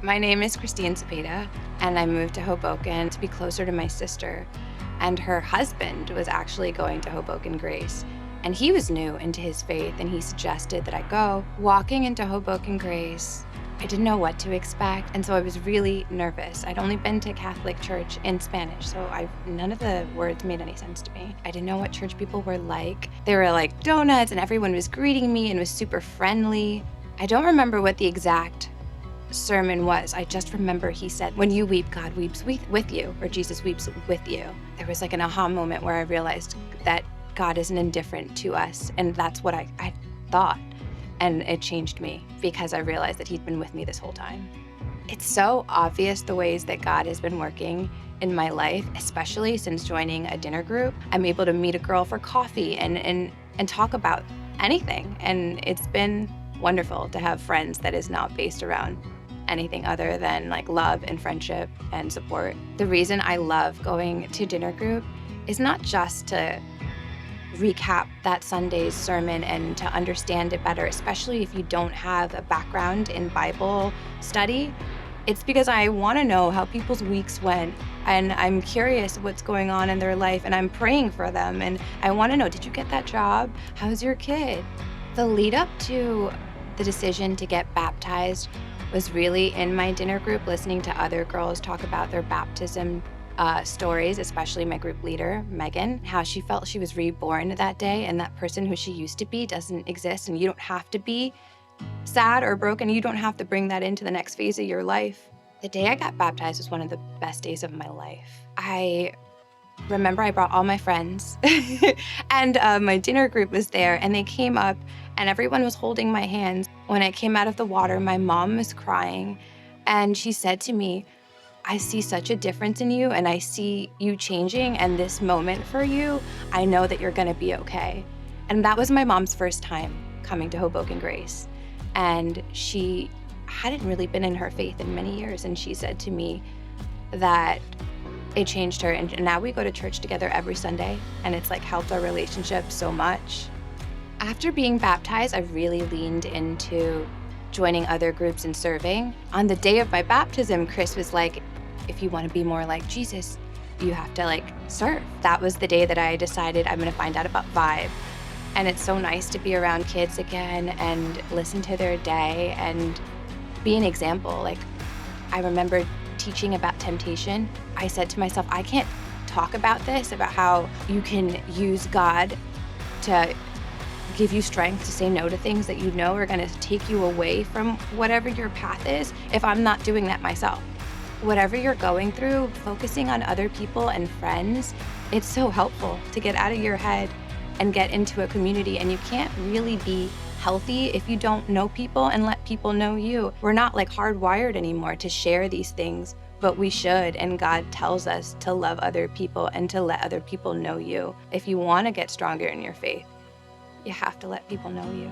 My name is Christine Cepeda, and I moved to Hoboken to be closer to my sister. And her husband was actually going to Hoboken Grace, and he was new into his faith, and he suggested that I go. Walking into Hoboken Grace, I didn't know what to expect, and so I was really nervous. I'd only been to Catholic church in Spanish, so none of the words made any sense to me. I didn't know what church people were like. They were like donuts, and everyone was greeting me and was super friendly. I don't remember what the exact sermon was. I just remember he said, when you weep, God weeps with you, or Jesus weeps with you. There was like an aha moment where I realized that God isn't indifferent to us, and that's what I thought. And it changed me because I realized that he'd been with me this whole time. It's so obvious the ways that God has been working in my life, especially since joining a dinner group. I'm able to meet a girl for coffee and talk about anything. And it's been wonderful to have friends that is not based around anything other than like love and friendship and support. The reason I love going to dinner group is not just to recap that Sunday's sermon and to understand it better, especially if you don't have a background in Bible study. It's because I want to know how people's weeks went, and I'm curious what's going on in their life, and I'm praying for them, and I want to know, did you get that job? How's your kid? The lead up to the decision to get baptized was really in my dinner group, listening to other girls talk about their baptism stories, especially my group leader, Megan, how she felt she was reborn that day, and that person who she used to be doesn't exist, and you don't have to be sad or broken. You don't have to bring that into the next phase of your life. The day I got baptized was one of the best days of my life. I remember I brought all my friends and my dinner group was there, and they came up and everyone was holding my hands. When I came out of the water, my mom was crying, and she said to me, I see such a difference in you, and I see you changing, and this moment for you, I know that you're gonna be okay. And that was my mom's first time coming to Hoboken Grace. And she hadn't really been in her faith in many years, and she said to me that it changed her, and now we go to church together every Sunday, and it's like helped our relationship so much. After being baptized, I really leaned into joining other groups and serving. On the day of my baptism, Chris was like, if you want to be more like Jesus, you have to serve. That was the day that I decided I'm going to find out about Vibe. And it's so nice to be around kids again and listen to their day and be an example. I remember teaching about temptation. I said to myself, I can't talk about this, about how you can use God to give you strength to say no to things that you know are going to take you away from whatever your path is, if I'm not doing that myself. Whatever you're going through, focusing on other people and friends, it's so helpful to get out of your head and get into a community. And you can't really be healthy if you don't know people and let people know you. We're not hardwired anymore to share these things, but we should. And God tells us to love other people and to let other people know you. If you want to get stronger in your faith, you have to let people know you.